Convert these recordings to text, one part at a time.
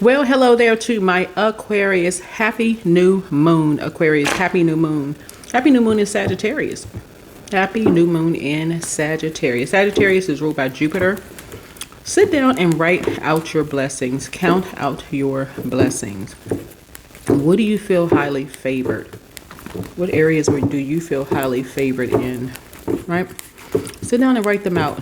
Well, hello there to my Aquarius. Happy new moon, Aquarius. Happy new moon. Happy new moon in Sagittarius. Happy new moon in Sagittarius. Sagittarius is ruled by Jupiter. Sit down and write out your blessings. Count out your blessings. What do you feel highly favored? What areas do you feel highly favored in? Right? Sit down and write them out.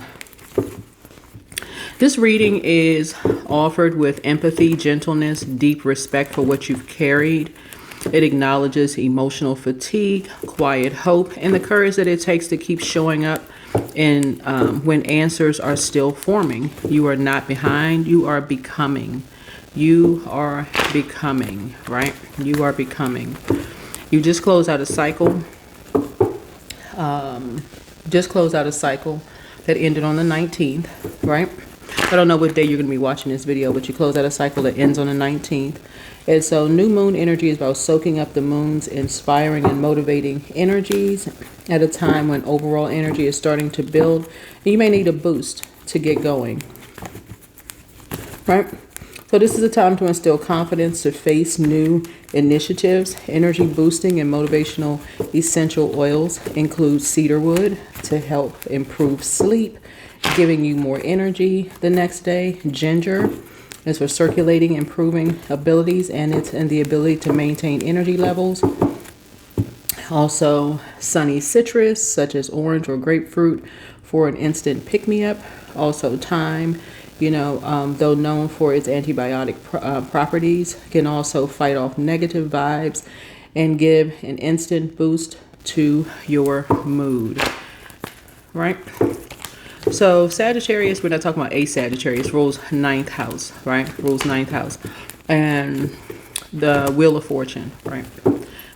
This reading is offered with empathy, gentleness, deep respect for what you've carried. It acknowledges emotional fatigue, quiet hope, and the courage that it takes to keep showing up and when answers are still forming. You are not behind. You are becoming. You are becoming, right? You are becoming. You just closed out a cycle. Just closed out a cycle that ended on the 19th, right? I don't know what day you're going to be watching this video, but you close out a cycle that ends on the 19th. And so new moon energy is about soaking up the moon's inspiring and motivating energies at a time when overall energy is starting to build. You may need a boost to get going, right? So this is a time to instill confidence to face new initiatives. Energy boosting and motivational essential oils include cedarwood to help improve sleep, giving you more energy the next day. Ginger is for circulating, improving abilities, and it's in the ability to maintain energy levels. Also, sunny citrus, such as orange or grapefruit, for an instant pick-me-up. Also, thyme, though known for its antibiotic properties, can also fight off negative vibes and give an instant boost to your mood, right? So Sagittarius, we're not talking about a Sagittarius, rules 9th house, right? Rules 9th house. And the Wheel of Fortune, right?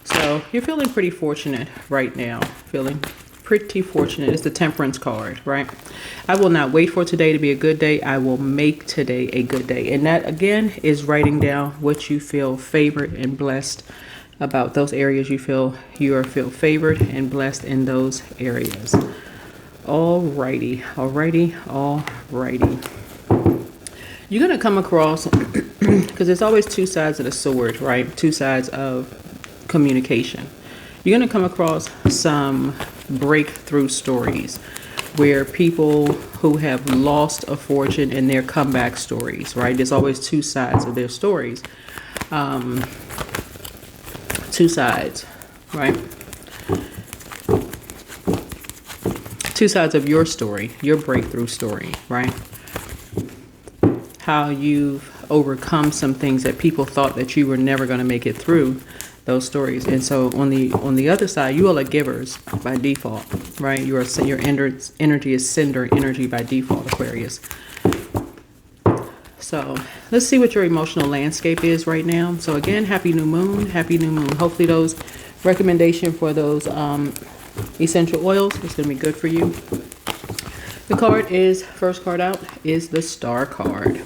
So you're feeling pretty fortunate right now. Feeling pretty fortunate. It's the Temperance card, right? I will not wait for today to be a good day. I will make today a good day. And that, again, is writing down what you feel favored and blessed about those areas you feel favored and blessed in those areas. Alrighty. You're going to come across, because there's always two sides of the sword, right? Two sides of communication. You're going to come across some breakthrough stories where people who have lost a fortune and their comeback stories, right? There's always two sides of their stories. Two sides, right? Two sides of your story, your breakthrough story, right? How you've overcome some things that people thought that you were never going to make it through, those stories. And so on the other side, you all are givers by default, right? Your energy is sender energy by default, Aquarius. So let's see what your emotional landscape is right now. So again, happy new moon, happy new moon. Hopefully those recommendation for those essential oils is going to be good for you. The first card out is the Star card.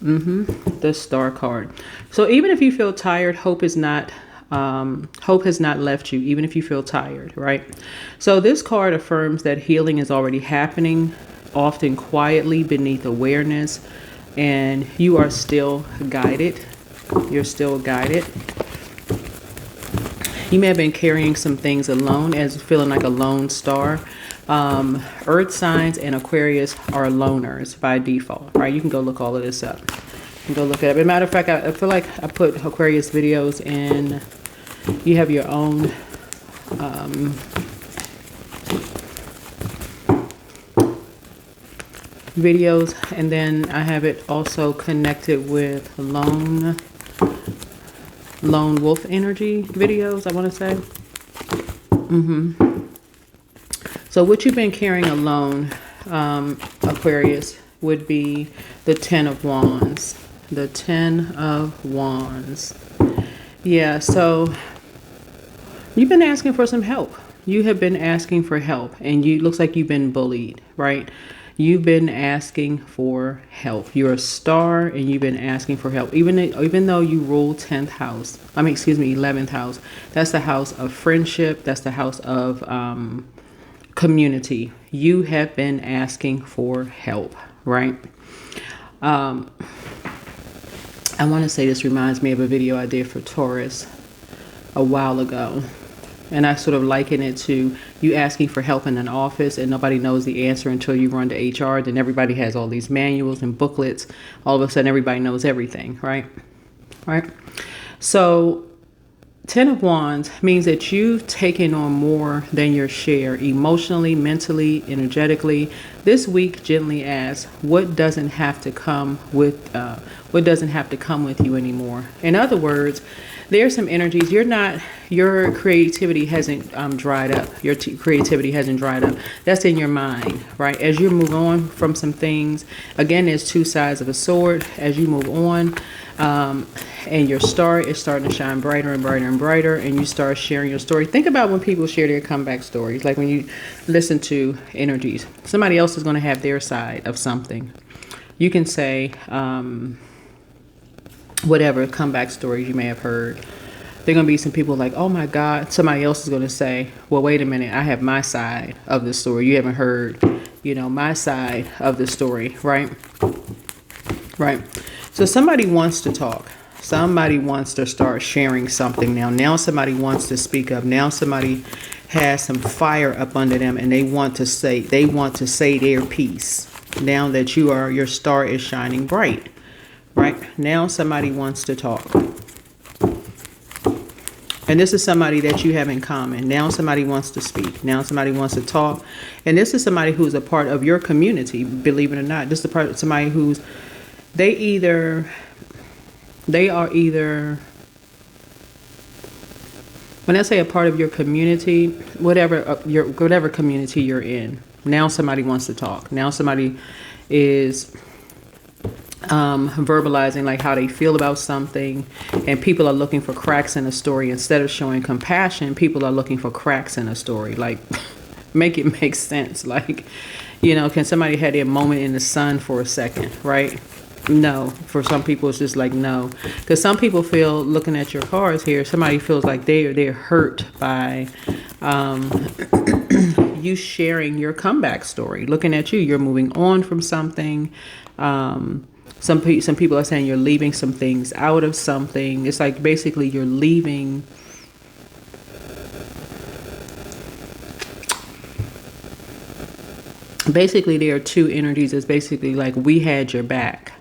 The Star card. So even if you feel tired, hope has not left you, even if you feel tired, right? So this card affirms that healing is already happening, often quietly beneath awareness, and you are still guided. You're still guided. You may have been carrying some things alone, as feeling like a lone star. Earth signs and Aquarius are loners by default, right? You can go look all of this up. You can go look at it. As a matter of fact, I feel like I put Aquarius videos in. You have your own videos, and then I have it also connected with lone wolf energy videos, I want to say. So what you've been carrying alone, Aquarius, would be the 10 of Wands. The 10 of Wands. Yeah, so you've been asking for some help. You have been asking for help, and looks like you've been bullied, right? You've been asking for help. You're a star and you've been asking for help. Even though you rule 10th house, 11th house. That's the house of friendship. That's the house of community. You have been asking for help, right? I want to say this reminds me of a video I did for Taurus a while ago. And I sort of liken it to you asking for help in an office and nobody knows the answer until you run to HR. Then everybody has all these manuals and booklets. All of a sudden, everybody knows everything, right? Right? So 10 of Wands means that you've taken on more than your share emotionally, mentally, energetically. This week, gently ask, what doesn't have to come with you anymore? In other words, there's some energies your creativity hasn't dried up. Your creativity hasn't dried up. That's in your mind, right? As you move on from some things, again, there's two sides of a sword. As you move on, and your star is starting to shine brighter and brighter and brighter, and you start sharing your story. Think about when people share their comeback stories, like when you listen to energies. Somebody else is going to have their side of something. You can say, whatever comeback stories you may have heard. There are going to be some people like, oh my God. Somebody else is going to say, well, wait a minute. I have my side of the story. You haven't heard, my side of the story, right? Right. So somebody wants to talk. Somebody wants to start sharing something now. Now somebody wants to speak up. Now somebody has some fire up under them and they want to say their piece. Now that your star is shining bright. Right? Now somebody wants to talk. And this is somebody that you have in common. Now somebody wants to speak. Now somebody wants to talk. And this is somebody who's a part of your community, believe it or not. This is a part of somebody who's, they are either, when I say a part of your community, whatever community you're in, now somebody wants to talk. Now somebody is verbalizing like how they feel about something, and people are looking for cracks in a story. Instead of showing compassion, people are looking for cracks in a story. Like, make it make sense. Like, can somebody have their moment in the sun for a second, right? No. For some people, it's just like no. Because some people feel, looking at your cards here, somebody feels like they're hurt by you sharing your comeback story. Looking at you, you're moving on from something. Some people are saying you're leaving some things out of something. It's like basically you're leaving. Basically, there are two energies. It's basically like we had your back.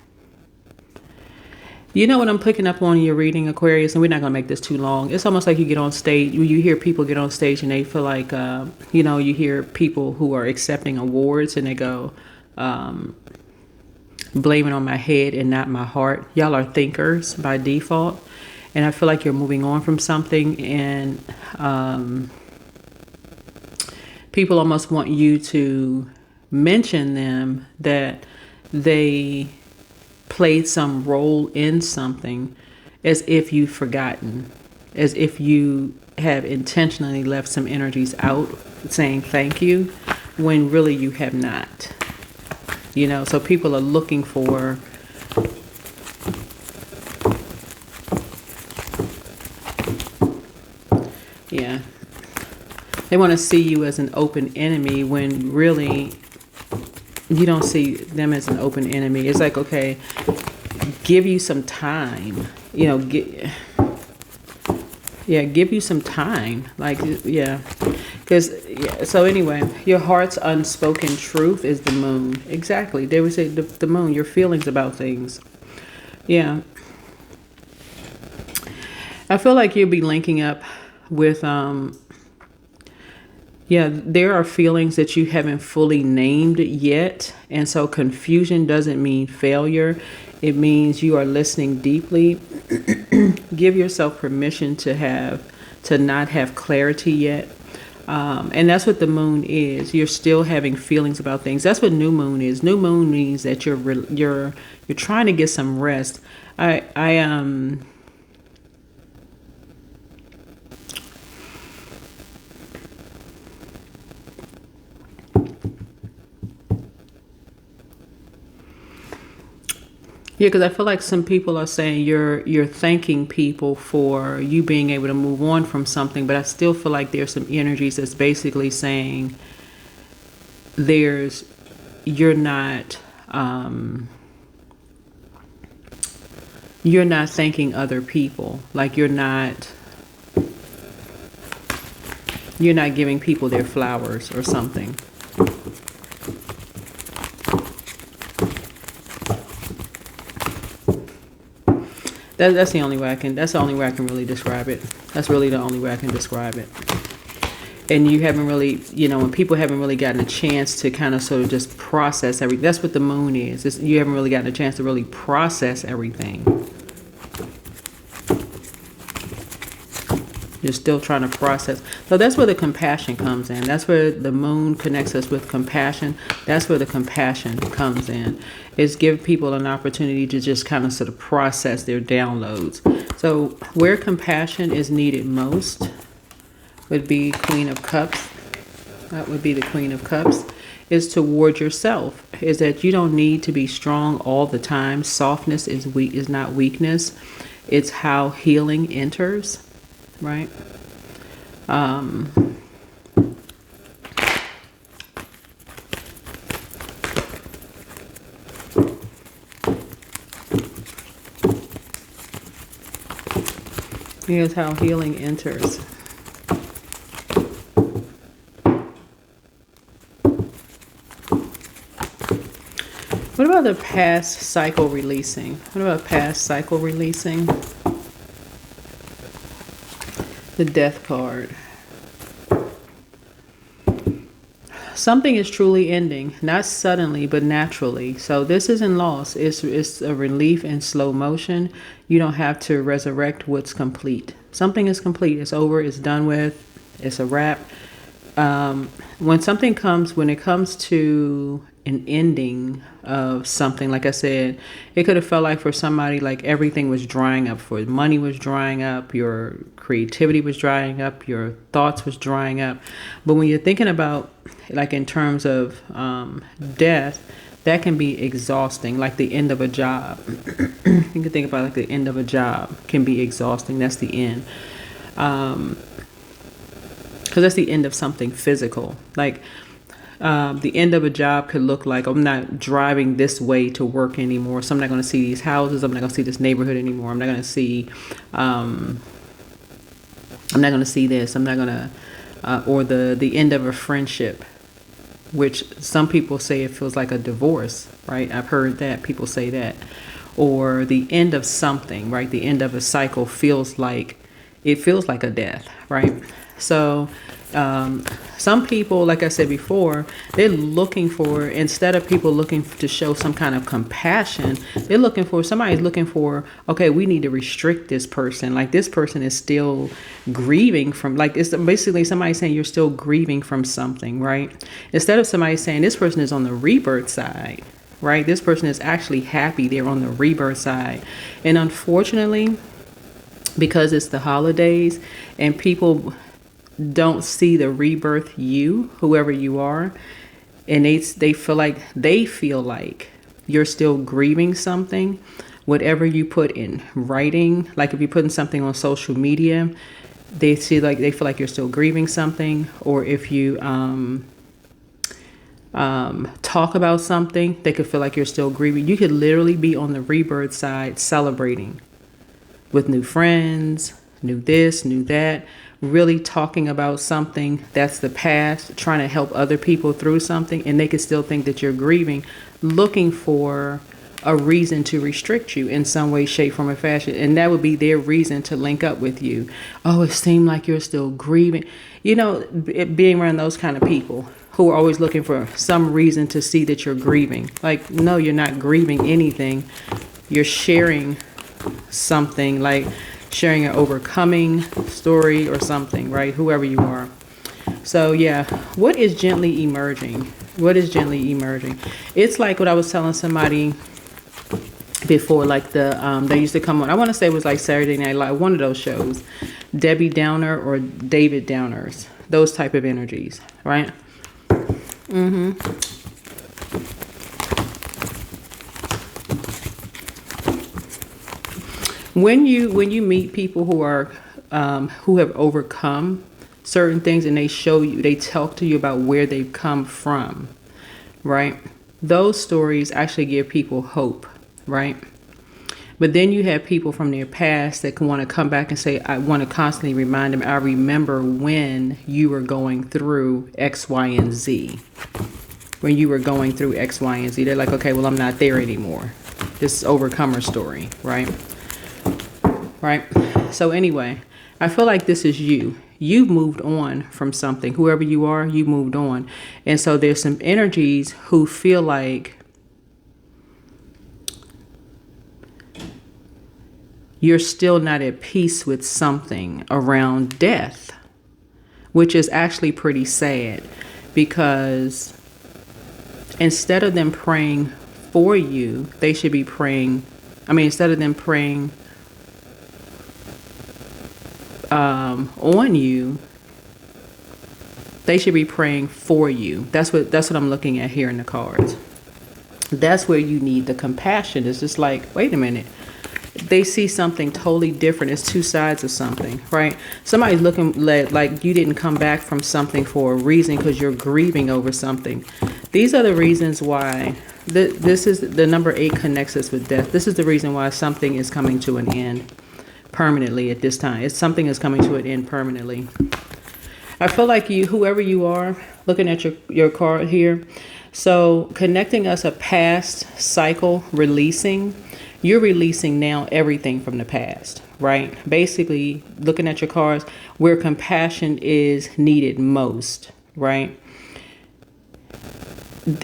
You know what I'm picking up on in your reading, Aquarius, and we're not going to make this too long. It's almost like you get on stage, you hear people get on stage and they feel like, you hear people who are accepting awards and they go, blame it on my head and not my heart. Y'all are thinkers by default. And I feel like you're moving on from something, and people almost want you to mention them that they played some role in something, as if you've forgotten, as if you have intentionally left some energies out, saying thank you, when really you have not. So people are looking for they want to see you as an open enemy, when really you don't see them as an open enemy. It's like, okay, give you some time, give you some time. Like, so anyway, your heart's unspoken truth is the moon. Exactly. They would say the moon, your feelings about things. Yeah. I feel like you'll be linking up with, there are feelings that you haven't fully named yet. And so confusion doesn't mean failure. It means you are listening deeply. Give yourself permission to not have clarity yet. And that's what the moon is. You're still having feelings about things. That's what new moon is. New moon means that you're trying to get some rest. Yeah, because I feel like some people are saying you're thanking people for you being able to move on from something, but I still feel like there's some energies that's basically saying you're not you're not thanking other people. Like you're not giving people their flowers or something. That's the only way I can really describe it. That's really the only way I can describe it. And you haven't really, when people haven't really gotten a chance to kind of sort of just process everything. That's what the moon is. You haven't really gotten a chance to really process everything. You're still trying to process. So that's where the compassion comes in. That's where the moon connects us with compassion. That's where the compassion comes in. It's give people an opportunity to just kind of sort of process their downloads. So where compassion is needed most would be Queen of Cups. That would be the Queen of Cups. Is toward yourself. Is that you don't need to be strong all the time. Softness is not weakness. It's how healing enters. Right? Here's how healing enters. What about the past cycle releasing? What about past cycle releasing? The Death card. Something is truly ending, not suddenly, but naturally. So this isn't loss. It's a relief in slow motion. You don't have to resurrect what's complete. Something is complete. It's over. It's done with. It's a wrap. When it comes to an ending of something, like I said, it could have felt like for somebody like everything was drying up. For money was drying up, your creativity was drying up, your thoughts was drying up. But when you're thinking about like in terms of death, that can be exhausting, like the end of a job. You can think about like the end of a job can be exhausting. That's the end. Because that's the end of something physical. Like the end of a job could look like I'm not driving this way to work anymore. So I'm not going to see these houses. I'm not going to see this neighborhood anymore. I'm not going to see, I'm not going to see this. I'm not going to, or the end of a friendship, which some people say it feels like a divorce, right? I've heard that people say that. Or the end of something, right? The end of a cycle feels like a death, right? So some people, like I said before, they're looking for, instead of people looking to show some kind of compassion, somebody's looking for, okay, we need to restrict this person. Like this person is still grieving from, like it's basically somebody saying you're still grieving from something, right? Instead of somebody saying this person is on the rebirth side, right? This person is actually happy they're on the rebirth side. And unfortunately, because it's the holidays and people don't see the rebirth you, whoever you are, and they feel like you're still grieving something. Whatever you put in writing, like if you're putting something on social media, they feel like you're still grieving something. Or if you talk about something, they could feel like you're still grieving. You could literally be on the rebirth side celebrating with new friends, new this, new that, really talking about something that's the past, trying to help other people through something, and they could still think that you're grieving, looking for a reason to restrict you in some way, shape, form, or fashion. And that would be their reason to link up with you. Oh, it seemed like you're still grieving. Being around those kind of people who are always looking for some reason to see that you're grieving. Like, no, you're not grieving anything. You're sharing something, like sharing an overcoming story or something, right? Whoever you are. So yeah, what is gently emerging? What is gently emerging? It's like what I was telling somebody before, like they used to come on, I want to say it was like Saturday Night Live, one of those shows, Debbie Downer or David Downers, those type of energies, right? When you meet people who are who have overcome certain things, and they talk to you about where they've come from, right? Those stories actually give people hope, right? But then you have people from their past that can want to come back and say, I want to constantly remind them, I remember when you were going through X, Y, and Z. When you were going through X, Y, and Z. They're like, okay, well, I'm not there anymore. This overcomer story, right? Right? So anyway, I feel like this is you. You've moved on from something. Whoever you are, you moved on. And so there's some energies who feel like you're still not at peace with something around death, which is actually pretty sad, because instead of them praying for you, they should be praying. Instead of them praying on you, they should be praying for you. That's what I'm looking at here in the cards. That's where you need the compassion. It's just like, wait a minute. They see something totally different. It's two sides of something, right? Somebody's looking like you didn't come back from something for a reason because you're grieving over something. These are the reasons why this is the number 8 connects us with death. This is the reason why something is coming to an end permanently at this time. Something is coming to an end permanently. I feel like you, whoever you are, looking at your card here. So connecting us a past cycle, releasing. You're releasing now everything from the past, right? Basically, looking at your cards, where compassion is needed most, right?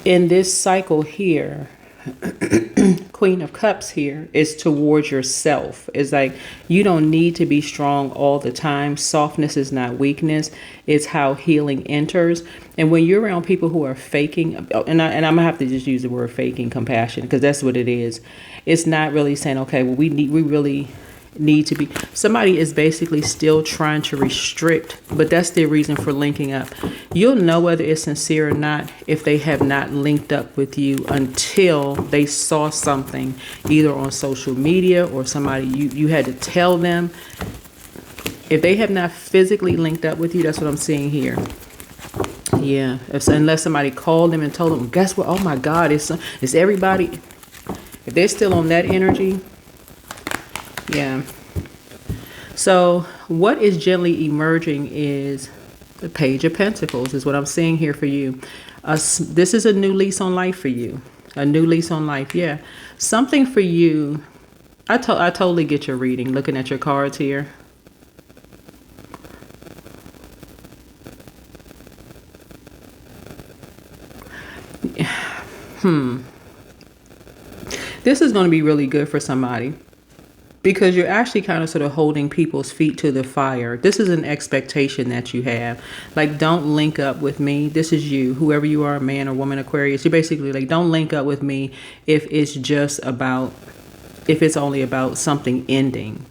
In this cycle here, Queen of Cups here is towards yourself. It's like you don't need to be strong all the time. Softness is not weakness. It's how healing enters. And when you're around people who are faking, and I'm gonna have to just use the word faking compassion, because that's what it is. It's not really saying, okay, well, we really need to be. Somebody is basically still trying to restrict, but that's their reason for linking up. You'll know whether it's sincere or not if they have not linked up with you until they saw something either on social media or somebody you had to tell them. If they have not physically linked up with you, that's what I'm seeing here. Yeah, unless somebody called them and told them, guess what? Oh my God, it's everybody. If they're still on that energy, yeah. So what is gently emerging is the Page of Pentacles is what I'm seeing here for you. This is a new lease on life for you. A new lease on life. Yeah. Something for you. I totally get your reading looking at your cards here. This is going to be really good for somebody, because you're actually kind of sort of holding people's feet to the fire. This is an expectation that you have. Like, don't link up with me. This is you, whoever you are, man or woman, Aquarius. You're basically like, don't link up with me if it's only about something ending.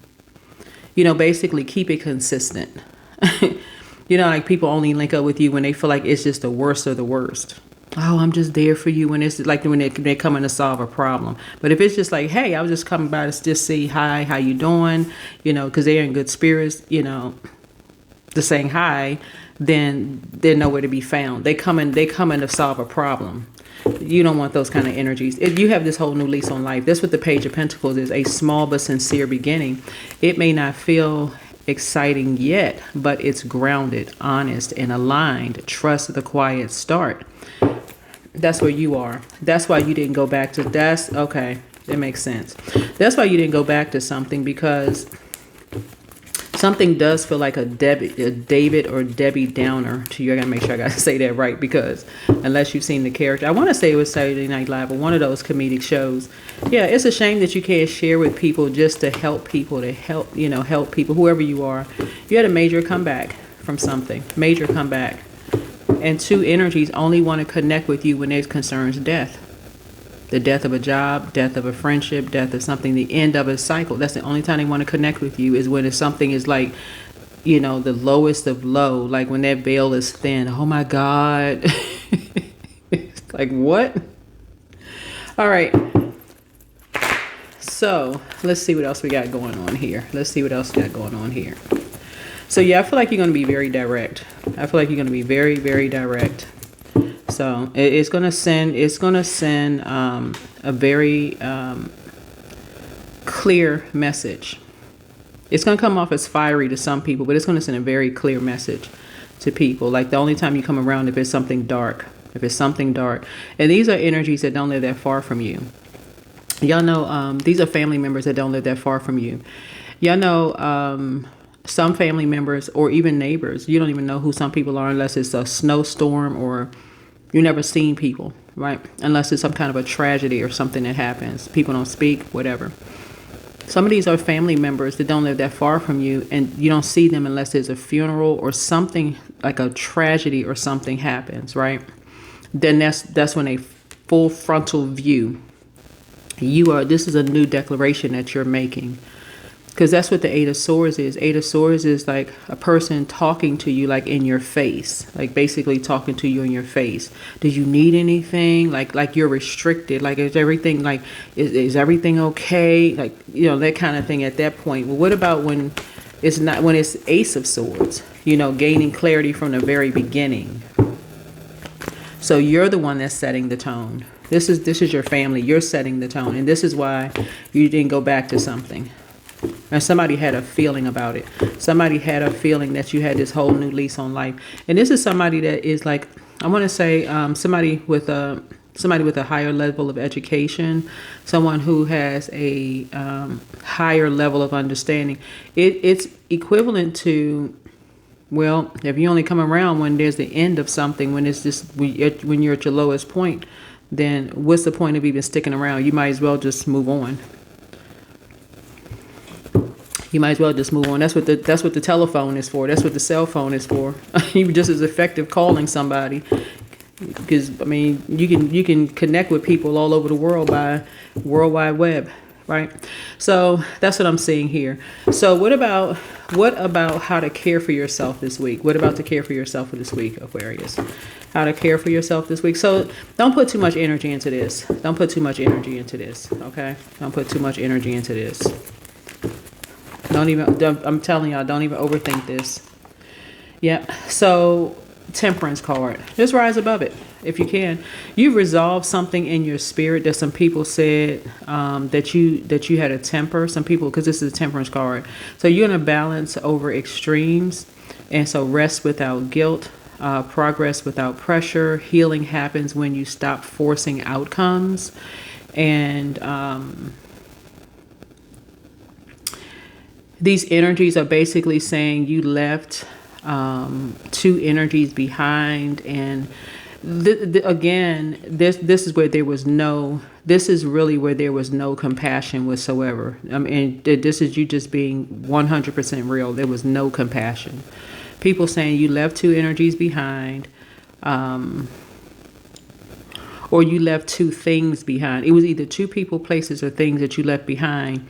Basically keep it consistent. Like people only link up with you when they feel like it's just the worst of the worst. Oh, I'm just there for you when it's like when they're coming to solve a problem. But if it's just like, hey, I was just coming by to just see hi, how you doing? Because they're in good spirits, to saying hi, then they're nowhere to be found. They come in to solve a problem. You don't want those kind of energies. If you have this whole new lease on life, that's what the Page of Pentacles is, a small but sincere beginning. It may not feel exciting yet, but it's grounded, honest, and aligned. Trust the quiet start. That's where you are. That's why you didn't go back to okay. That makes sense. That's why you didn't go back to something, because something does feel like a David or Debbie Downer to you. I gotta make sure I gotta say that right, because unless you've seen the character, I want to say it was Saturday Night Live or one of those comedic shows. Yeah, it's a shame that you can't share with people just to help people, help people, whoever you are. You had a major comeback from something, major comeback. And two energies only want to connect with you when it concerns death. The death of a job, death of a friendship, death of something, the end of a cycle. That's the only time they want to connect with you, is when something is like, the lowest of low, like when that veil is thin. Oh my God. It's like, what? All right. So let's see what else we got going on here. So yeah, I feel like you're going to be very direct. I feel like you're going to be very, very direct. So it's going to send a very clear message. It's going to come off as fiery to some people, but it's going to send a very clear message to people. Like the only time you come around if it's something dark. If it's something dark. And these are energies that don't live that far from you. Y'all know these are family members that don't live that far from you. Y'all know some family members or even neighbors. You don't even know who some people are unless it's a snowstorm or you never seen people, right? Unless it's some kind of a tragedy or something that happens. People don't speak, whatever. Some of these are family members that don't live that far from you, and you don't see them unless there's a funeral or something like a tragedy or something happens, right? Then that's when a full frontal view. This is a new declaration that you're making. Because that's what the Eight of Swords is. Eight of Swords is like a person talking to you like in your face. Like basically talking to you in your face. Do you need anything? Like you're restricted. Like is everything is everything okay? Like, that kind of thing at that point. Well, what about when it's Ace of Swords? Gaining clarity from the very beginning. So you're the one that's setting the tone. This is your family. You're setting the tone. And this is why you didn't go back to something. And somebody had a feeling about it. Somebody had a feeling that you had this whole new lease on life. And this is somebody that is like, I want to say somebody with a higher level of education, someone who has a higher level of understanding. It's equivalent to, well, if you only come around when there's the end of something, when you're at your lowest point, then what's the point of even sticking around? You might as well just move on. You might as well just move on. That's what the telephone is for. That's what the cell phone is for. You're just as effective calling somebody, because you can connect with people all over the world by World Wide Web, right? So that's what I'm seeing here. So what about how to care for yourself this week? What about to care for yourself for this week, Aquarius? How to care for yourself this week. So don't put too much energy into this. Don't put too much energy into this. Okay? Don't put too much energy into this. I'm telling y'all, don't even overthink this. Yep. So Temperance card. Just rise above it if you can. You've resolved something in your spirit that some people said that you had a temper. Some people, because this is a Temperance card. So you're going to balance over extremes. And so rest without guilt. Progress without pressure. Healing happens when you stop forcing outcomes. And these energies are basically saying you left two energies behind, and again, this is where there was no. This is really where there was no compassion whatsoever. I mean, this is you just being 100% real. There was no compassion. People saying you left two energies behind, or you left two things behind. It was either two people, places, or things that you left behind.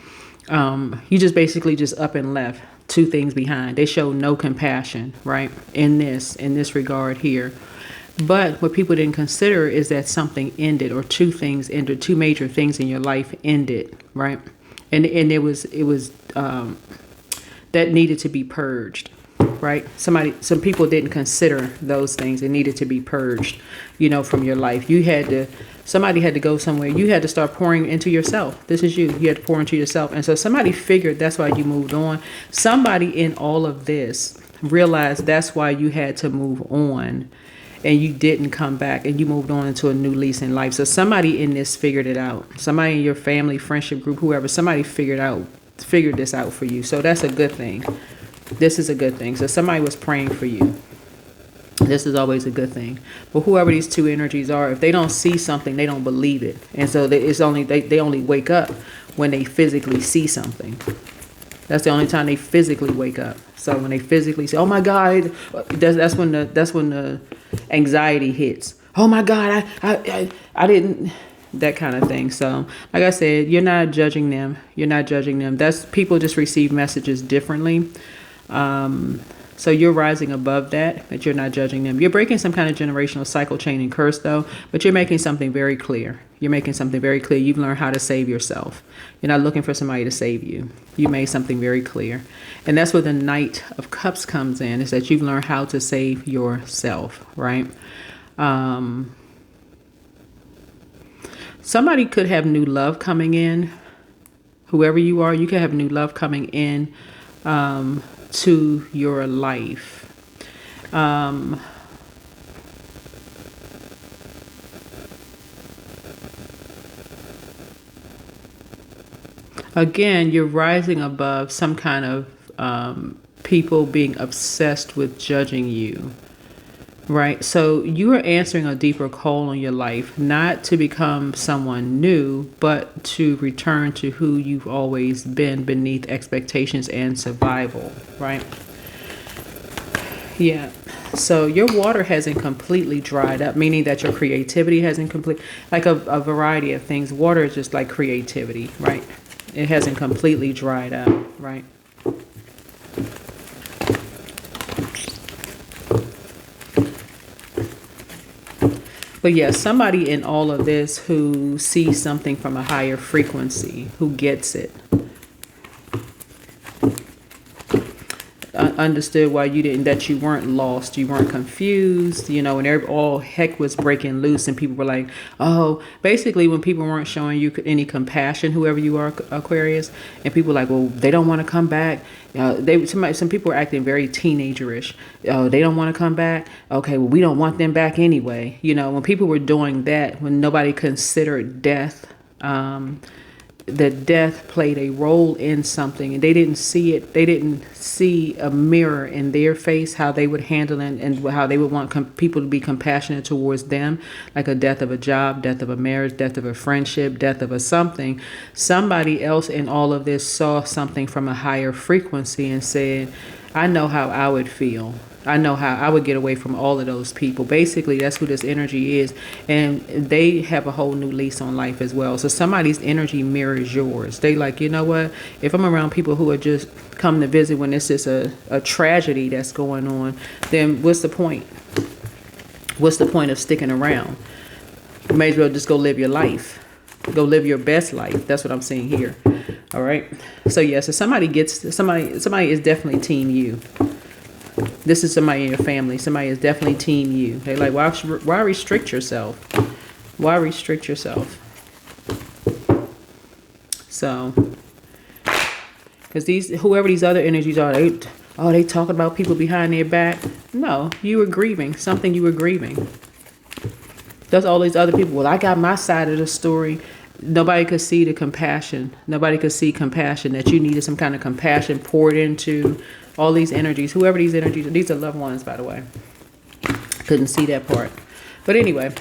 You just basically just up and left two things behind. They show no compassion, right? In this regard here. But what people didn't consider is that something ended, or two things ended, two major things in your life ended, right? And it was that needed to be purged, right? Some people didn't consider those things that needed to be purged, from your life. Somebody had to go somewhere. You had to start pouring into yourself. This is you. You had to pour into yourself. And so somebody figured that's why you moved on. Somebody in all of this realized that's why you had to move on, and you didn't come back, and you moved on into a new lease in life. So somebody in this figured it out. Somebody in your family, friendship group, whoever, somebody figured this out for you. So that's a good thing. This is a good thing. So somebody was praying for you. This is always a good thing. But whoever these two energies are, if they don't see something, they don't believe it. And so they only wake up when they physically see something. That's the only time they physically wake up. So when they physically say, "Oh my God," that's when the anxiety hits. "Oh my God, I didn't," that kind of thing. So like I said, you're not judging them. You're not judging them. That's people just receive messages differently. So you're rising above that you're not judging them. You're breaking some kind of generational cycle, chain, and curse, though, but you're making something very clear. You're making something very clear. You've learned how to save yourself. You're not looking for somebody to save you. You made something very clear. And that's where the Knight of Cups comes in, is that you've learned how to save yourself, right? Somebody could have new love coming in. Whoever you are, you can have new love coming in to your life. Again, you're rising above some kind of people being obsessed with judging you, right? So you are answering a deeper call on your life, not to become someone new, but to return to who you've always been beneath expectations and survival, right? Yeah. So your water hasn't completely dried up, meaning that your creativity hasn't like a variety of things. Water is just like creativity, right? It hasn't completely dried up, right? But yeah, somebody in all of this who sees something from a higher frequency, who gets it, understood why you didn't, that you weren't lost, you weren't confused, you know, and all heck was breaking loose, and people were like, oh, basically when people weren't showing you any compassion, whoever you are, Aquarius, and people were like, well, they don't want to come back. Some people were acting very teenagerish. They don't want to come back. Okay, well, we don't want them back anyway. You know, when people were doing that, when nobody considered death, that death played a role in something, and they didn't see it. They didn't see a mirror in their face, how they would handle it, and how they would want people to be compassionate towards them, like a death of a job, death of a marriage, death of a friendship, death of a something. Somebody else in all of this saw something from a higher frequency and said, I know how I would feel. I know how I would get away from all of those people. Basically, that's who this energy is. And they have a whole new lease on life as well. So somebody's energy mirrors yours. They like, you know what? If I'm around people who are just come to visit when it's just a tragedy that's going on, then what's the point? What's the point of sticking around? You may as well just go live your life. Go live your best life. That's what I'm seeing here. All right. So yeah, so somebody is definitely team you. This is somebody in your family. Somebody is definitely team you. They're like, why restrict yourself? Why restrict yourself? So, because whoever these other energies are, they talking about people behind their back. No, you were grieving. Something you were grieving. That's all these other people. Well, I got my side of the story. Nobody could see the compassion. Nobody could see compassion, that you needed some kind of compassion poured into all these energies. Whoever these energies, these are loved ones, by the way. Couldn't see that part. But anyway,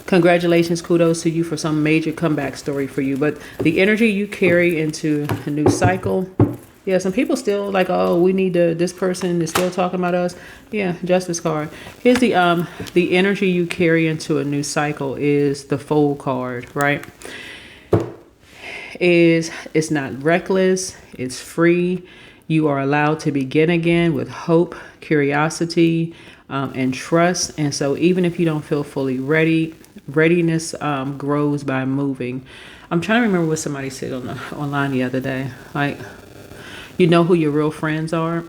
congratulations, kudos to you for some major comeback story for you. But the energy you carry into a new cycle, yeah, some people still like, oh, we need this person is still talking about us. Yeah, Justice card. Here's the energy you carry into a new cycle is the Fool card, right? It's not reckless, it's free. You are allowed to begin again with hope, curiosity, and trust. And so even if you don't feel fully ready, readiness grows by moving. I'm trying to remember what somebody said online the other day. Like, you know who your real friends are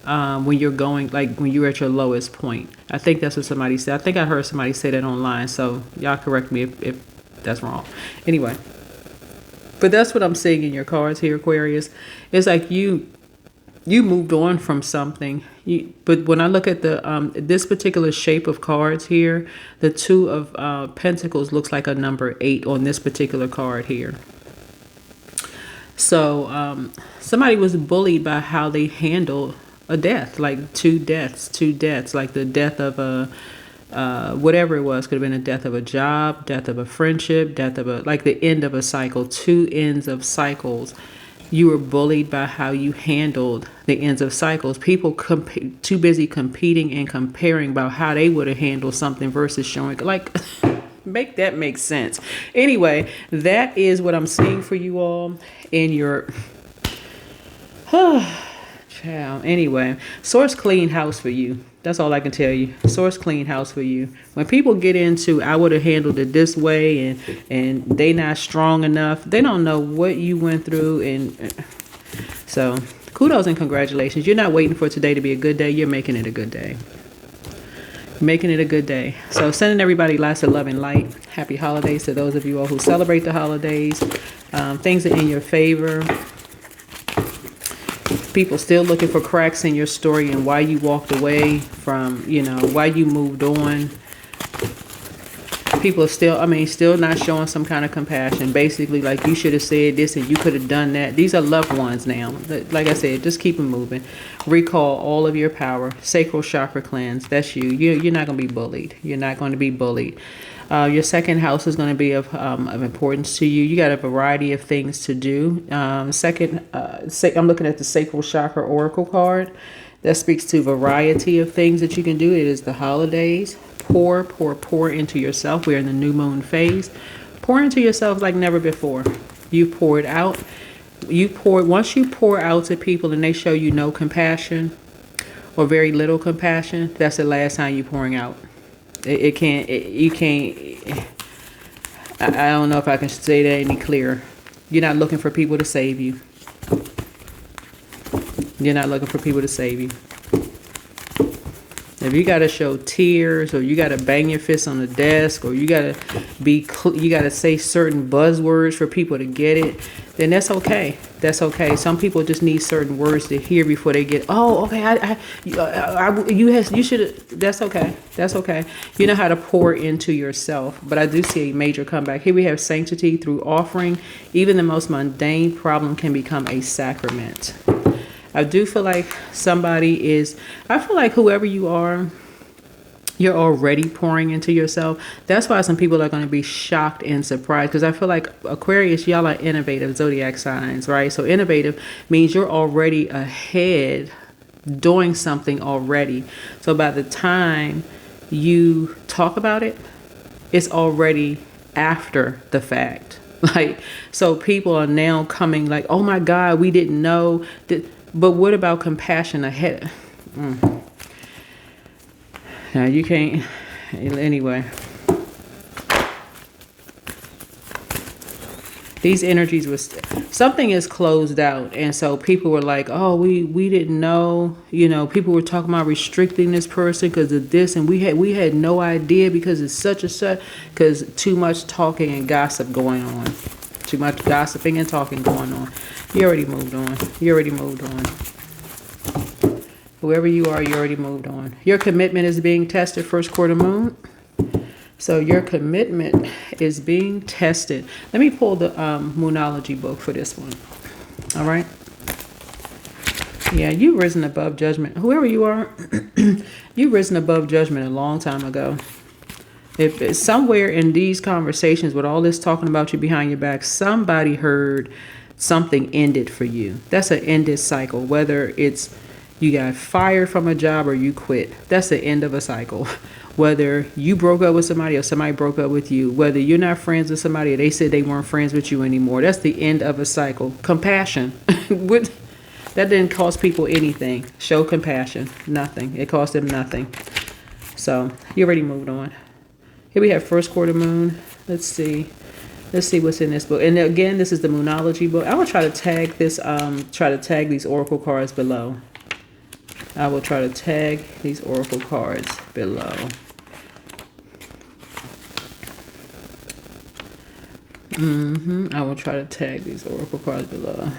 when you're going, like when you're at your lowest point. I think that's what somebody said. I think I heard somebody say that online. So y'all correct me if that's wrong. Anyway. But that's what I'm seeing in your cards here, Aquarius. It's like you moved on from something. But when I look at this particular shape of cards here, the Two of Pentacles looks like a number 8 on this particular card here. So somebody was bullied by how they handled a death, like two deaths, like the death of a whatever it was. Could have been a death of a job, death of a friendship, death of like the end of a cycle, two ends of cycles. You were bullied by how you handled the ends of cycles. People too busy competing and comparing about how they would have handled something versus showing, like, make that make sense. Anyway, that is what I'm seeing for you all in your child. Anyway, source clean house for you. That's all I can tell you. Source clean house for you. When people get into, I would have handled it this way, and they not strong enough, they don't know what you went through. And so kudos and congratulations. You're not waiting for today to be a good day. You're making it a good day. Making it a good day. So sending everybody lots of love and light. Happy holidays to those of you all who celebrate the holidays. Things are in your favor. People still looking for cracks in your story and why you walked away from, you know, why you moved on. People are still not showing some kind of compassion. Basically, like, you should have said this and you could have done that. These are loved ones now. Like I said, just keep them moving. Recall all of your power. Sacral chakra cleanse. That's you. You're not going to be bullied. You're not going to be bullied. Your second house is going to be of importance to you. You got a variety of things to do. I'm looking at the sacral chakra oracle card. That speaks to variety of things that you can do. It is the holidays. Pour into yourself. We're in the new moon phase. Pour into yourself like never before. You poured out. Once you pour out to people and they show you no compassion or very little compassion, that's the last time you're pouring out. You can't. I don't know if I can say that any clearer. You're not looking for people to save you. You're not looking for people to save you. If you got to show tears, or you got to bang your fist on the desk, or you got to say certain buzzwords for people to get it, then that's okay. That's okay. Some people just need certain words to hear before they get, oh, okay, you should. That's okay. That's okay. You know how to pour into yourself. But I do see a major comeback. Here we have sanctity through offering. Even the most mundane problem can become a sacrament. I do feel like I feel like whoever you are, you're already pouring into yourself. That's why some people are going to be shocked and surprised, because I feel like Aquarius, y'all are innovative zodiac signs, right? So innovative means you're already ahead, doing something already. So by the time you talk about it, it's already after the fact. Like, so people are now coming like, oh my God, we didn't know that. But what about compassion ahead? Now you can't. Anyway, these energies something is closed out, and so people were like, oh, we didn't know. You know, people were talking about restricting this person because of this, and we had no idea because it's such and such, because too much talking and gossip going on. Too much gossiping and talking going on. You already moved on. You already moved on. Whoever you are, you already moved on. Your commitment is being tested, first quarter moon. So your commitment is being tested. Let me pull the Moonology book for this one. All right. Yeah, you've risen above judgment. Whoever you are, you've risen above judgment a long time ago. If it's somewhere in these conversations with all this talking about you behind your back, somebody heard something ended for you. That's an ended cycle. Whether it's you got fired from a job or you quit, that's the end of a cycle. Whether you broke up with somebody or somebody broke up with you, whether you're not friends with somebody or they said they weren't friends with you anymore, that's the end of a cycle. Compassion. That didn't cost people anything. Show compassion. Nothing. It cost them nothing. So you already moved on. Here we have first quarter moon. Let's see what's in this book. And again, this is the Moonology book. I will try to tag this, these oracle cards below. I will try to tag these oracle cards below. I will try to tag these oracle cards below.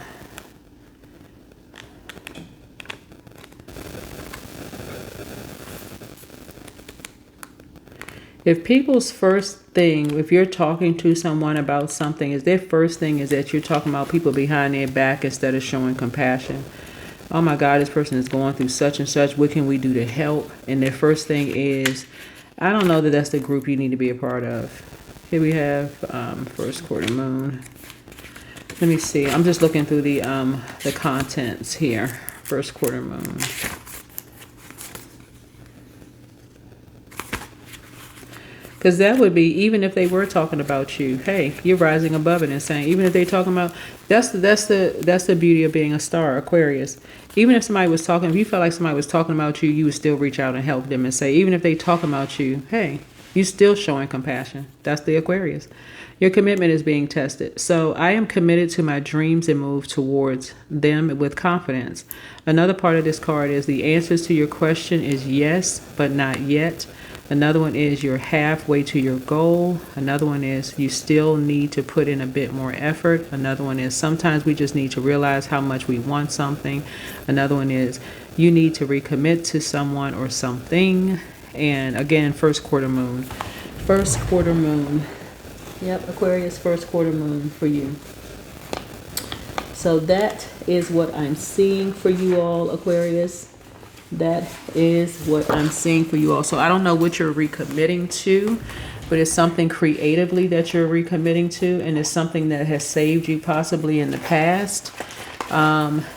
If people's first thing, if you're talking to someone about something, their first thing is that you're talking about people behind their back instead of showing compassion. Oh my God, this person is going through such and such. What can we do to help? And their first thing is, I don't know that that's the group you need to be a part of. Here we have first quarter moon. Let me see. I'm just looking through the contents here. First quarter moon. Because that would be, even if they were talking about you, hey, you're rising above it and saying, even if they're talking about, that's the beauty of being a star, Aquarius. Even if somebody was talking, if you felt like somebody was talking about you, you would still reach out and help them and say, even if they talk about you, hey, you're still showing compassion. That's the Aquarius. Your commitment is being tested. So I am committed to my dreams and move towards them with confidence. Another part of this card is the answers to your question is yes, but not yet. Another one is you're halfway to your goal. Another one is you still need to put in a bit more effort. Another one is sometimes we just need to realize how much we want something. Another one is you need to recommit to someone or something. And again, first quarter moon. First quarter moon. Yep, Aquarius, first quarter moon for you. So that is what I'm seeing for you all, Aquarius. That is what I'm seeing for you all. So I don't know what you're recommitting to, but it's something creatively that you're recommitting to, and it's something that has saved you possibly in the past.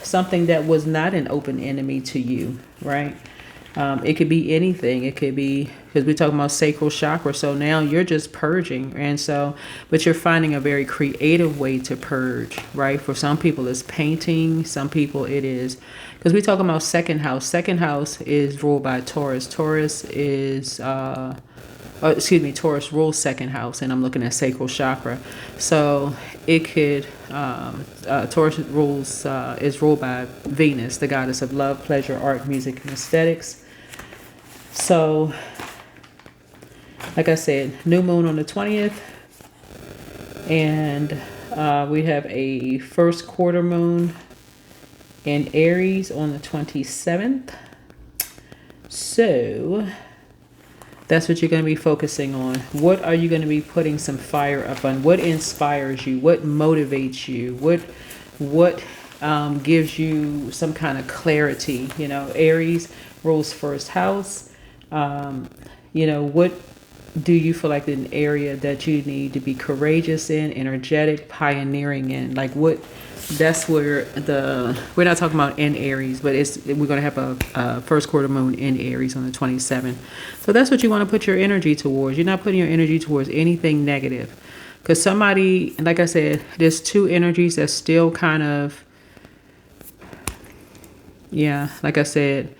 Something that was not an open enemy to you, right? It could be anything. It could be, because we're talking about sacral chakra. So now you're just purging. And so, but you're finding a very creative way to purge, right? For some people it's painting. Some people it is, because we're talking about second house. Second house is ruled by Taurus. Taurus is, Taurus rules second house, and I'm looking at sacral chakra. So it could, Taurus rules, is ruled by Venus, the goddess of love, pleasure, art, music, and aesthetics. So, like I said, new moon on the 20th, and we have a first quarter moon in Aries on the 27th. So that's what you're going to be focusing on. What are you going to be putting some fire up on? What inspires you? What motivates you? What gives you some kind of clarity? You know, Aries rules first house. You know, what do you feel like an area that you need to be courageous in, energetic, pioneering in? Like what? That's where we're not talking about in Aries, but we're going to have a first quarter moon in Aries on the 27th. So that's what you want to put your energy towards. You're not putting your energy towards anything negative, because somebody, like I said, there's two energies that's still kind of, yeah, like I said.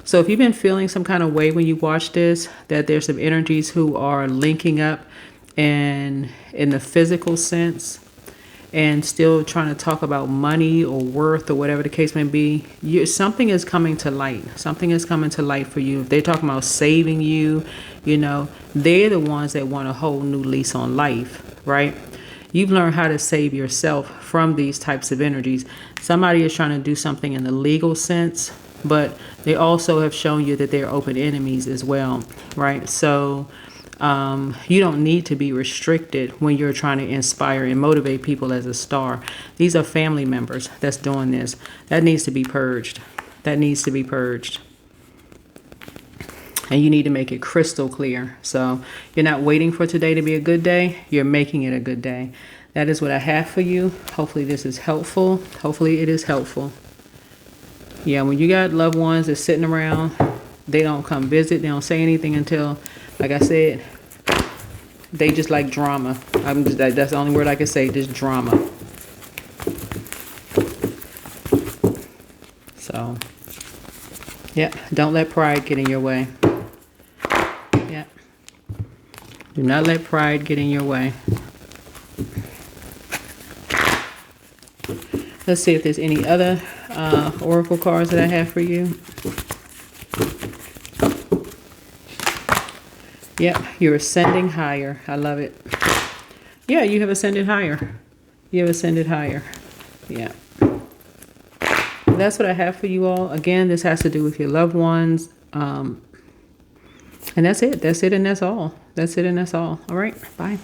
So if you've been feeling some kind of way when you watch this, that there's some energies who are linking up and in the physical sense, and still trying to talk about money or worth or whatever the case may be, something is coming to light. Something is coming to light for you. If they're talking about saving you, you know, they're the ones that want a whole new lease on life, right? You've learned how to save yourself from these types of energies. Somebody is trying to do something in the legal sense, but they also have shown you that they're open enemies as well, right? So you don't need to be restricted when you're trying to inspire and motivate people as a star. These are family members that's doing this. That needs to be purged. That needs to be purged. And you need to make it crystal clear. So you're not waiting for today to be a good day. You're making it a good day. That is what I have for you. Hopefully this is helpful. Hopefully it is helpful. Yeah, when you got loved ones that's sitting around, they don't come visit. They don't say anything until, like I said, they just like drama. That's the only word I can say, just drama. So, yeah, don't let pride get in your way. Yeah. Do not let pride get in your way. Let's see if there's any other oracle cards that I have for you. Yep, you're ascending higher. I love it. Yeah, you have ascended higher. You have ascended higher. Yeah. That's what I have for you all. Again, this has to do with your loved ones. And that's it. That's it and that's all. That's it and that's all. All right. Bye.